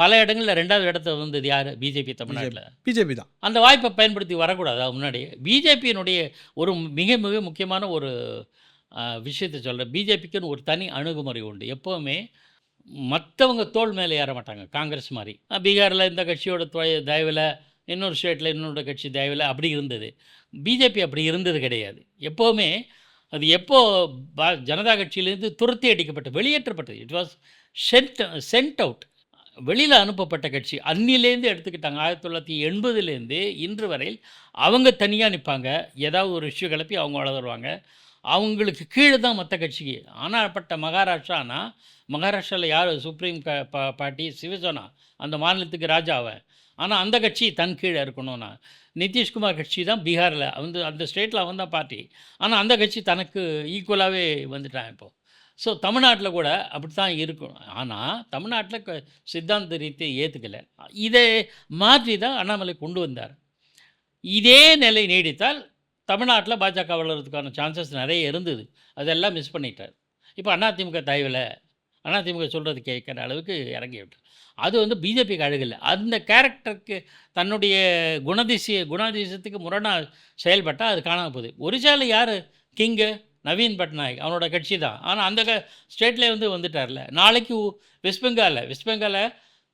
பல இடங்கள்ல 2வது இடத்த வந்தது யாரு? பிஜேபி தமிழ்நாட்டுல.
பிஜேபி தான்.
அந்த வாய்ப்பை பயன்படுத்தி வரக்கூடாதா முன்னாடி? பிஜேபியினுடைய ஒரு மிக மிக முக்கியமான ஒரு விஷயத்த சொல்றேன். பிஜேபிக்குன்னு ஒரு தனி அணுகுமுறை உண்டு. எப்பவுமே மத்தவங்க தோள் மேல ஏற மாட்டாங்க. காங்கிரஸ் மாரி. பீகார்ல இந்த கட்சியோட தயவுல, இன்னொரு ஸ்டேட்ல இன்னொரு கட்சி தயவுல அப்படி இருந்தது. பிஜேபி அப்படி இருந்தது கிடையாது. எப்பவுமே அது எப்போ ஜனதா கட்சியிலேருந்து துரத்தி அடிக்கப்பட்ட, வெளியேற்றப்பட்டது. It was sent out. வெளியில அனுப்பப்பட்ட கட்சி. அன்னிலேருந்து எடுத்துக்கிட்டாங்க. 1980லேருந்து இன்று வரையில் அவங்க தனியா நிப்பாங்க. ஏதாவது ஒரு இஷ்யூ கிளப்பி அவங்க வளருவாங்க. அவங்களுக்கு கீழ தான் மத்த கட்சிக்கு. ஆனாப்பட்ட மகாராஷ்டிரானா, மகாராஷ்டிரால யாரு சுப்ரீம் பார்ட்டி சிவசேனா. அந்த மாநிலத்துக்கு ராஜா அவன். ஆனா அந்த கட்சி தன் கீழ இருக்கணும்னா. நிதிஷ்குமார் கட்சி தான் பீகார்ல வந்து அந்த ஸ்டேட்ல அவன் தான் பார்ட்டி. ஆனா அந்த கட்சி தனக்கு ஈக்குவலாவே வந்துட்டான் இப்போ. ஸோ தமிழ்நாட்டுல கூட அப்படித்தான் இருக்கும். ஆனா தமிழ்நாட்டுல சித்தாந்த ரீதியா ஏத்துக்கல. இதை மாற்றி தான் அண்ணாமலை கொண்டு வந்தார். இதே நிலை நீடித்தால் தமிழ்நாட்டுல பாஜக வளர்றதுக்கான சான்சஸ் நெறைய இருந்தது. அதெல்லாம் மிஸ் பண்ணிட்டார். இப்போ அதிமுக தயவுல, அதிமுக சொல்றது கேட்கிற அளவுக்கு இறங்கி விட்டார். அது வந்து பிஜேபிக்கு அழகில்ல. அந்த கேரக்டருக்கு தன்னுடைய குணாதிசயத்துக்கு முரணா செயல்பட்டா அது காணாம போகுது. ஒரிஜால யாரு கிங்கு? நவீன் பட்நாயக். அவனோட கட்சி தான். ஆனா அந்த ஸ்டேட்ல வந்துட்டார்ல. நாளைக்கு வெஸ்ட் பெங்கால்ல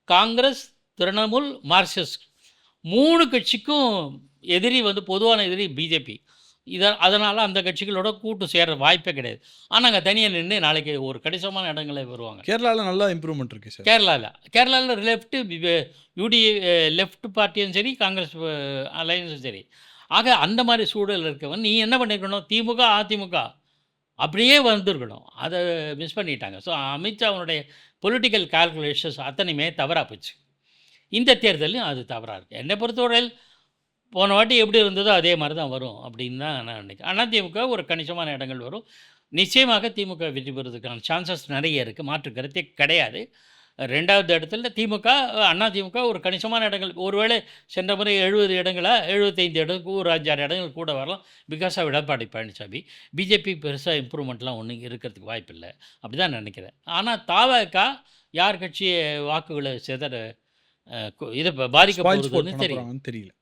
காங்கிரஸ், திரிணாமுல், மார்க்சிஸ்ட் 3 கட்சிக்கும் எதிரி பொதுவான எதிரி பிஜேபி. அதனால அந்த கட்சிகளோட கூட்டு சேர்ற வாய்ப்பே கிடையாது. ஆனா அங்க தனியா நின்னு நாளைக்கு ஒரு கணிசமான இடங்கள வருவாங்க.
கேரளால நல்லா இம்ப்ரூவ்மெண்ட் இருக்கு சார்.
கேரளால லெஃப்ட் பார்ட்டியும் சரி, காங்கிரஸ் அலையன்ஸும் சரி. ஆக அந்த மாரி சூழல் இருக்கவன் நீ என்ன பண்ணியிருக்கணும்? திமுக, அதிமுக அப்படியே வந்திருக்கணும். அத மிஸ் பண்ணிட்டாங்க. ஸோ அமித்ஷா அவனுடைய பொலிட்டிக்கல் கால்குலேஷன்ஸ் அத்தனையுமே தவறா போச்சு. இந்த தேர்தல்லையும் அது தவறா இருக்கு. என்னை பொறுத்தவரையில் போன வாட்டி எப்படி இருந்ததோ அதே மாரி தான் வரும் அப்படின்னு தான் நான் நினைக்கிறேன். அதிமுக ஒரு கணிசமான இடங்கள் வரும். நிச்சயமாக திமுக வெற்றி பெறுவதற்கான சான்சஸ் நெறைய இருக்கு. மாற்று கருத்தே கிடையாது. 2வது இடத்துல திமுக, அதிமுக ஒரு கணிசமான இடங்கள். ஒருவேளை சென்ற முறை 70 இடங்களா, 75 இடத்துக்கு ஒரு 5, 6 இடங்கள் கூட வரலாம். Because of Edappadi Palaniswami. BJP பெருசா இம்ப்ரூவ்மெண்ட்லாம் ஒண்ணும் இருக்கிறதுக்கு வாய்ப்பில்ல. அப்படிதான் நினைக்கிறேன். ஆனா தாவேகா யார் கட்சி வாக்குகள சிதற இத பாதிக்க
ஸ்பாயில் ஸ்போர்ட்
போகுதுன்னு
பண்ண
தெரியும்.
போறாங்கன்னு தெரியல.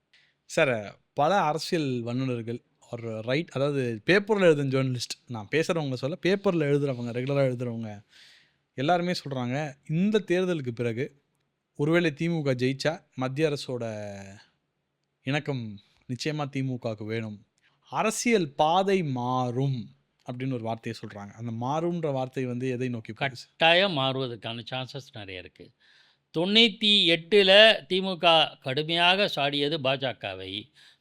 சார் பல அரசியல் வல்லுனர்கள் ஒரு அதாவது பேப்பர்ல எழுதும் ஜேர்னலிஸ்ட், நான் பேசுறவங்க சொல்ல, பேப்பர்ல எழுதுறவங்க, ரெகுலரா எழுதுறவங்க எல்லாருமே சொல்றாங்க, இந்த தேர்தலுக்கு பிறகு ஒருவேளை திமுக ஜெயிச்சா மத்திய அரசோட இணக்கம் நிச்சயமா திமுகவுக்கு வேணும். அரசியல் பாதை மாறும் அப்படின்னு ஒரு வார்த்தையை சொல்றாங்க. அந்த மாறும்ன்ற வார்த்தை எதை நோக்கி போகுது சார்?
கட்டாயம் மாறுவதற்கான சான்சஸ் நெறைய இருக்கு. 98ல திமுக கடுமையாக சாடியது பாஜகவை.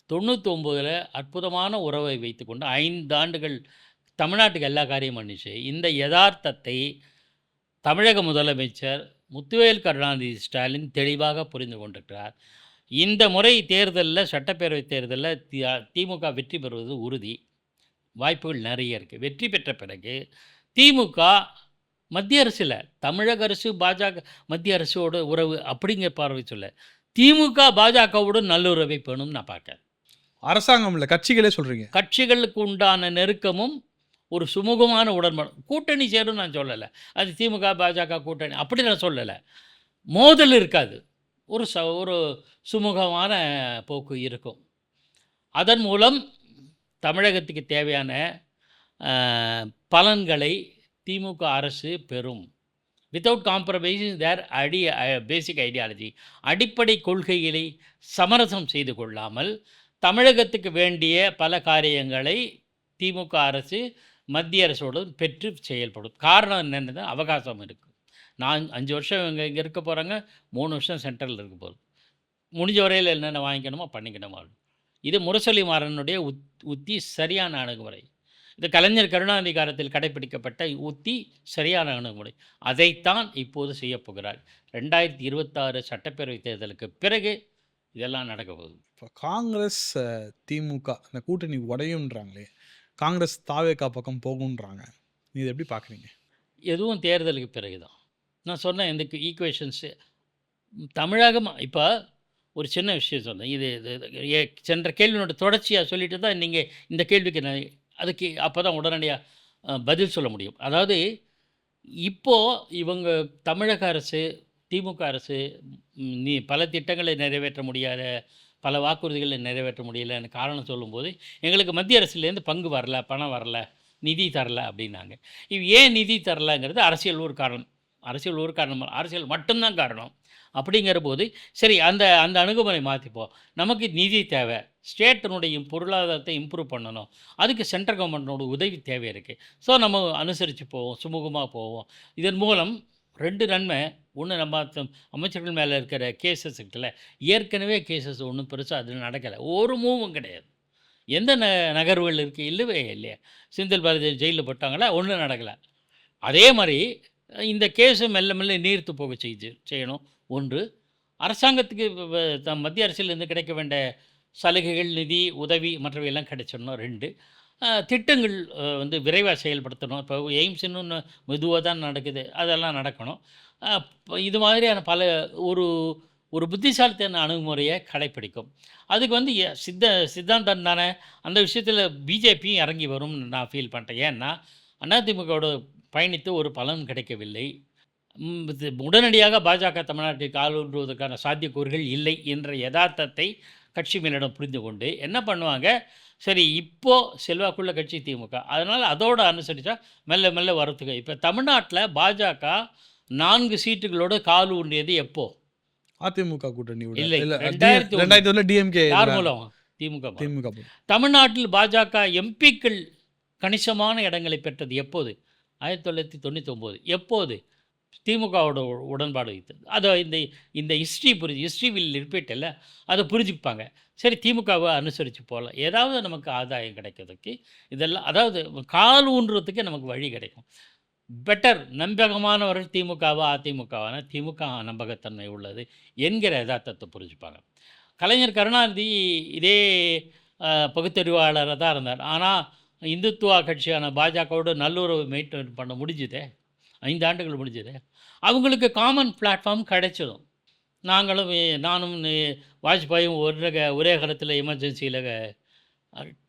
99ல அற்புதமான உறவை வைத்துக்கொண்டு 5 ஆண்டுகள் தமிழ்நாட்டுக்கு எல்லா காரியமும் பண்ணுச்சு. இந்த யதார்த்தத்தை தமிழக முதலமைச்சர் முத்துவேல் கருணாநிதி ஸ்டாலின் தெளிவாக புரிந்து கொண்டிருக்கிறார். இந்த முறை தேர்தல்ல, சட்டப்பேரவை தேர்தல்ல திமுக வெற்றி பெறுவது உறுதி. வாய்ப்புகள் நெறைய இருக்கு. வெற்றி பெற்ற பிறகு திமுக மத்திய அரசுல, தமிழக அரசு, பாஜக மத்திய அரசோட உறவு அப்படிங்கிற பார்வை சொல்ல, திமுக பாஜகவோட நல்லுறவை பேணும்னு நான் பார்க்கிறேன்.
அரசாங்கம் இல்ல, கட்சிகளே சொல்றீங்க.
கட்சிகளுக்கு உண்டான நெருக்கமும் ஒரு சுமூகமான உடன்பாடு. கூட்டணி சேரும்னு நான் சொல்லல. அது திமுக, பாஜக கூட்டணி அப்படி நான் சொல்லல. மோதல் இருக்காது. ஒரு சுமூகமான போக்கு இருக்கும். அதன் மூலம் தமிழகத்துக்கு தேவையான பலன்களை திமுக அரசு பெறும். வித்தவுட் காம்ப்ரமைசிங் தேர் பேசிக் ஐடியாலஜி. அடிப்படை கொள்கைகளை சமரசம் செய்து கொள்ளாமல் தமிழகத்துக்கு வேண்டிய பல காரியங்களை திமுக அரசு மத்திய அரசோடு பெற்று செயல்படும். காரணம் என்னென்னா அவகாசம் இருக்குது. நான் 5 வருஷம் இங்கே இருக்க போகிறாங்க, 3 வருஷம் சென்ட்ரலில் இருக்க போகுது. முடிஞ்ச வரையில் என்னென்ன வாங்கிக்கணுமோ பண்ணிக்கணுமா. இது முரசொலி மாறனுடைய உத்தி சரியான அணுகுமுறை. இது கலைஞர் கருணாநிதி காலத்தில் கடைபிடிக்கப்பட்ட உத்தி சரியான அணுகுமுறை. அதைத்தான் இப்போது செய்யப்போகிறார். 2026 சட்டப்பேரவை தேர்தலுக்கு பிறகு இதெல்லாம் நடக்க போகுது.
இப்போ காங்கிரஸ் திமுக அந்த கூட்டணி உடையுன்றாங்களே, காங்கிரஸ் தாவேகா பக்கம் போகுன்றாங்க. நீ இதை எப்படி பார்க்குறீங்க?
எதுவும் தேர்தலுக்கு பிறகு தான். நான் சொன்ன இந்த ஈக்குவேஷன்ஸு தமிழகம் இப்போ ஒரு சின்ன விஷயம் சொன்னேன். இது இது இது சென்ற கேள்வியினோட தொடர்ச்சியா சொல்லிட்டு தான் நீங்க இந்த கேள்விக்கு நான் அதுக்கு அப்பதான் உடனடியா பதில் சொல்ல முடியும். அதாவது இப்போ இவங்க தமிழக அரசு, திமுக அரசு பல திட்டங்களை நிறைவேற்ற முடியாத, பல வாக்குறுதிகளை நிறைவேற்ற முடியலன்னு காரணம் சொல்லும்போது, எங்களுக்கு மத்திய அரசுலேருந்து பங்கு வரல, பணம் வரல, நிதி தரல அப்படின்னாங்க. ஏன் நிதி தரலங்கிறது அரசியல் ஒரு காரணம். அரசியல் ஒரு காரணம் இல்ல. அரசியல் மட்டும் தான் காரணம். அப்படிங்கிறபோது, சரி அந்த அந்த அணுகுமுறை மாத்திப்போம். நமக்கு நிதி தேவை. ஸ்டேட்டினுடைய பொருளாதாரத்தை இம்ப்ரூவ் பண்ணணும். அதுக்கு சென்ட்ரல் கவர்மெண்ட்டோட உதவி தேவை இருக்கு. ஸோ நம்ம அனுசரித்து போவோம், சுமூகமா போவோம். இதன் மூலம் 2 நன்மை. ஒண்ணு நம்ம அமைச்சர்கள் மேல இருக்கிற கேஸஸ் இருக்குல்ல, ஏற்கனவே கேஸஸ் ஒண்ணும் பெருசா அதில நடக்கல. ஒரு மூவும் கிடையாது. எந்த நகர்வுகள் இருக்கு? இல்லவே இல்லையே. செந்தில் பாலாஜி ஜெயில்ல போட்டாங்களா? ஒண்ணும் நடக்கல. அதே மாரி இந்த கேஸ மெல்ல மெல்ல நீர்த்து போக செய்யணும். 1. அரசாங்கத்துக்கு மத்திய அரசிலிருந்து கிடைக்க வேண்டிய சலுகைகள், நிதி, உதவி மற்றவையெல்லாம் கிடைச்சிடணும். 2. திட்டங்கள் வந்து விரைவா செயல்படுத்தணும். இப்போ எய்ம்ஸ் இன்னும் மெதுவா தான் நடக்குது. அதெல்லாம் நடக்கணும். இது மாதிரியான பல ஒரு ஒரு புத்திசாலித்தன அணுகுமுறையை கடைப்பிடிக்கும். அதுக்கு வந்து சித்தாந்தம் தானே. அந்த விஷயத்தில பிஜேபியும் இறங்கி வரும்னு நான் ஃபீல் பண்ணுறேன். ஏன்னா அதிமுகவோட பயணித்து ஒரு பலன் கிடைக்கவில்லை. உடனடியாக பாஜக தமிழ்நாட்டில் கால் ஊன்றுவதற்கான சாத்தியக்கூறுகள் இல்லை என்ற யதார்த்தத்தை கட்சி மேலிடம் புரிந்து கொண்டு என்ன பண்ணுவாங்க, சரி இப்போ செல்வாக்குள்ள கட்சி திமுக. அதனால் அதோட அனுசரித்தா மெல்ல மெல்ல வரத்துக்கு. இப்போ தமிழ்நாட்டில் பாஜக 4 சீட்டுகளோட கால் ஊன்றியது எப்போ?
அதிமுக கூட்டணியோட
இல்லை,
இல்ல
2001.
2001 டிஎம்கே
யார் மூலம்? திமுக மூலம்.
திமுக
தமிழ்நாட்டில் பாஜக எம்பிக்கள் கணிசமான இடங்களை பெற்றது எப்போது? 1999. எப்போது? திமுகவோட உடன்பாடு வைத்தது. அதை இந்த இந்த ஹிஸ்ட்ரி வில் ரிப்பீட் இல்ல, அதை புரிஞ்சுப்பாங்க. சரி திமுகவை அனுசரித்து போகலாம். ஏதாவது நமக்கு ஆதாயம் கிடைக்கிறதுக்கு இதெல்லாம் அதாவது கால் ஊன்றதுக்கு நமக்கு வழி கிடைக்கும். பெட்டர் நம்பகமானவர்கள் திமுகவா அதிமுகவான திமுக நம்பகத்தன்மை உள்ளது என்கிற யதார்த்தத்தை புரிஞ்சுப்பாங்க. கலைஞர் கருணாநிதி இதே பகுத்தறிவாளராக தான் இருந்தார். ஆனால் இந்துத்துவா கட்சியான பாஜகவோட நல்லுறவு மெயின்டைன் பண்ண முடிஞ்சுதே. 5 ஆண்டுகள் முடிஞ்சது. அவங்களுக்கு காமன் பிளாட்ஃபார்ம் கிடைச்சதும். நானும் வாஜ்பாயும் ஒரே காலத்தில் எமர்ஜென்சியில்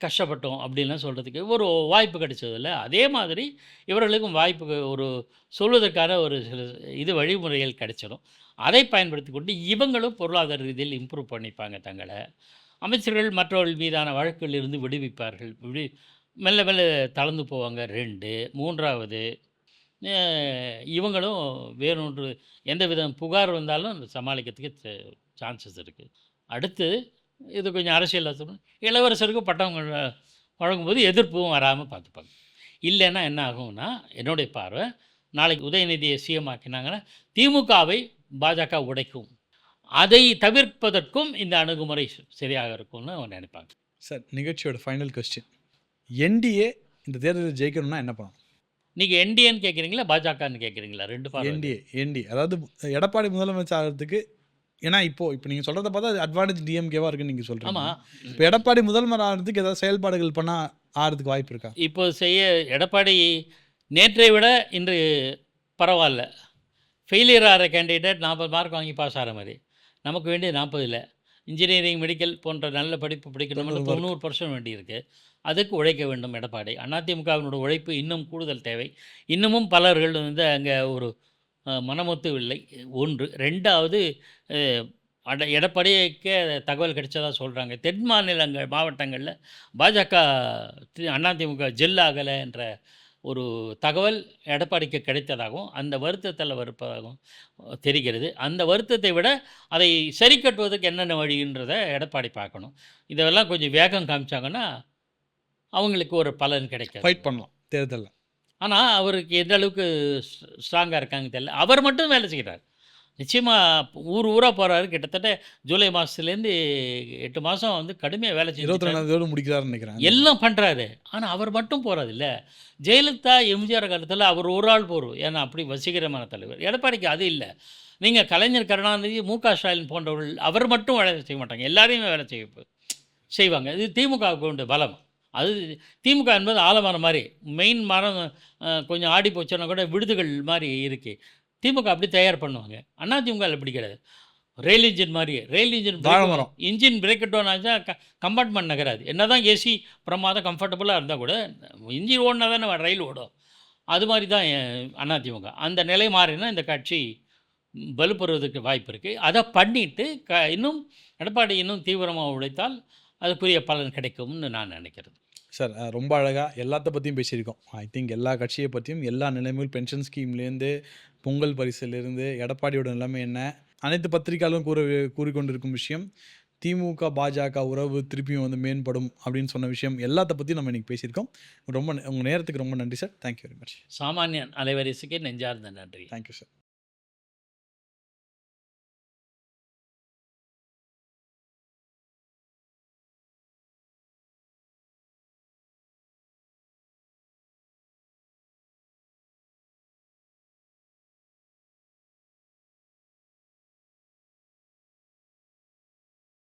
கஷ்டப்பட்டோம் அப்படின்லாம் சொல்கிறதுக்கு ஒரு வாய்ப்பு கிடைச்சதில்ல. அதே மாதிரி இவர்களுக்கும் வாய்ப்பு ஒரு சொல்வதற்கான ஒரு சில வழிமுறைகள் கிடைச்சிடும். அதை பயன்படுத்தி கொண்டு இவங்களும் பொருளாதார ரீதியில் இம்ப்ரூவ் பண்ணிப்பாங்க தங்களை. அமைச்சர்கள் மற்றவர்கள் மீதான வழக்குகளில் இருந்து விடுவிப்பார்கள். மெல்ல மெல்ல தளர்ந்து போவாங்க. 2. 3வது இவங்களும் வேறொன்று எந்தவித புகார் வந்தாலும் சமாளிக்கிறதுக்கு சான்சஸ் இருக்குது. அடுத்து இது கொஞ்சம் அரசியல் சொல்லணும். இளவரசருக்கு பட்டம் வழங்கும்போது எதிர்ப்பும் வராமல் பார்த்துப்பாங்க. இல்லைன்னா என்ன ஆகும்னா, என்னுடைய பார்வை நாளைக்கு உதயநிதியை சிஎம் ஆக்கினாங்கன்னா திமுகவை பாஜக உடைக்கும். அதை தவிர்ப்பதற்கும் இந்த அணுகுமுறை சரியாக இருக்கும்னு அவங்க நினைப்பாங்க.
சார், நிகழ்ச்சியோட ஃபைனல் கொஸ்டின், என்டிஏ இந்த தேர்தலில் ஜெயிக்கணும்னா என்ன பண்ணணும்?
நீங்கள் என்டிஏன்னு கேட்குறீங்களா பாஜகன்னு கேட்குறீங்களா? 2 பார்வை.
என்டிஏ அதாவது எடப்பாடி முதலமைச்சர் ஆகிறதுக்கு. ஏன்னா இப்போ நீங்கள் சொல்கிறத பார்த்தா அது அட்வான்டேஜ் டிஎம்கேவாக இருக்குன்னு நீங்கள் சொல்கிறீங்க.
ஆமாம்.
இப்போ எடப்பாடி முதல்வர் ஆகிறதுக்கு ஏதாவது செயல்பாடுகள் பண்ணால் ஆகிறதுக்கு வாய்ப்பு இருக்கா?
இப்போ எடப்பாடி நேற்றை விட இன்று பரவாயில்ல. ஃபெயிலியர் ஆகிற கேண்டிடேட் 40 மார்க் வாங்கி பாஸ் ஆகிற மாதிரி. நமக்கு வேண்டிய 40 இல்லை. இன்ஜினியரிங், மெடிக்கல் போன்ற நல்ல படிப்பு படிக்கணும்னு 90% வேண்டியிருக்கு. அதுக்கு உழைக்க வேண்டும் எடப்பாடி. அதிமுகவினோட உழைப்பு இன்னும் கூடுதல் தேவை. இன்னமும் பலர்கள் வந்து அங்கே ஒரு மனமொத்து இல்லை. 1. 2வது எடப்பாடிக்கே தகவல் கிடைச்சதா சொல்கிறாங்க. தென் மாவட்டங்களில் பாஜக அதிமுக ஜெல் ஆகலை என்ற ஒரு தகவல் எடப்பாடிக்கு கிடைத்ததாகவும் அந்த வருத்தத்தில் இருப்பதாகவும் தெரிகிறது. அந்த வருத்தத்தை விட அதை சரி கட்டுவதற்கு என்னென்ன வழின்றத எடப்பாடி பார்க்கணும். இதெல்லாம் கொஞ்சம் வேகம் காமிச்சாங்கன்னா அவங்களுக்கு ஒரு பலன் கிடைக்கும்.
ஃபைட் பண்ணலாம் தேர்தலில்.
ஆனால் அவருக்கு எந்த அளவுக்கு ஸ்ட்ராங்காக இருக்காங்க தெரியல. அவர் மட்டும் வேலை செய்கிறார். நிச்சயமாக ஊராக போகிறாரு. கிட்டத்தட்ட ஜூலை மாதத்துலேருந்து 8 மாதம் வந்து கடுமையாக வேலை செஞ்சு
22 முடிக்கிறாருன்னு நினைக்கிறேன்.
எல்லாம் பண்ணுறாரு. ஆனால் அவர் மட்டும் போகிறது இல்லை. ஜெயலலிதா, எம்ஜிஆர் காலத்தில் அவர் ஒரு ஆள் போகிறோம். ஏன்னா அப்படி வசீகரமான தலைவர். எடப்பாடிக்கு அது இல்லை. நீங்கள் கலைஞர் கருணாநிதி, மு.க. ஸ்டாலின் போன்றவர்கள் அவர் மட்டும் வேலை செய்ய மாட்டாங்க. எல்லாரையுமே வேலை செய்வாங்க. இது திமுகவுக்கு உண்டு பலம். அது திமுக என்பது ஆலமரம் மாதிரி. மெயின் மரம் கொஞ்சம் ஆடி போச்சுன்னா கூட விடுதுகள் மாதிரி இருக்குது. திமுக அப்படி தயார் பண்ணுவாங்க. அதிமுக அப்படி கிடையாது. ரயில் இன்ஜின் மாதிரி. Rail engine
தாழமரம்.
Engine break down ஆச்சா கம்பார்ட்மெண்ட் நகராது. என்னதான் ஏசி பிரமாதம் கம்ஃபர்டபுளாக இருந்தால் கூட இன்ஜின் ஓடினா தானே ரயில் ஓடும். அது மாதிரி தான் அதிமுக. அந்த நிலை மாறினா இந்த கட்சி வலுப்பெறுவதற்கு வாய்ப்பு இருக்குது. அதை பண்ணிட்டு இன்னும் எடப்பாடி இன்னும் தீவிரமாக உழைத்தால் அதுக்குரிய பலன் கிடைக்கும்னு நான் நினைக்கிறது.
சார் ரொம்ப அழகாக எல்லாத்த பற்றியும் பேசியிருக்கோம். ஐ திங்க் எல்லா கட்சியை பற்றியும் எல்லா நிலைமையும் பென்ஷன் ஸ்கீம்லேருந்து பொங்கல் பரிசுலேருந்து எடப்பாடியோட நிலைமை என்ன, அனைத்து பத்திரிகையாளரும் கூறிக்கொண்டிருக்கும் விஷயம், திமுக பாஜக உறவு திருப்பியும் வந்து மேம்படும் அப்படின்னு சொன்ன விஷயம் எல்லாத்த பற்றியும் நம்ம இன்றைக்கி பேசியிருக்கோம். உங்கள் நேரத்துக்கு ரொம்ப நன்றி சார். Thank you very much.
சாமானியன் அலைவரிசைக்கு நெஞ்சார்ந்த நன்றி.
Thank you sir.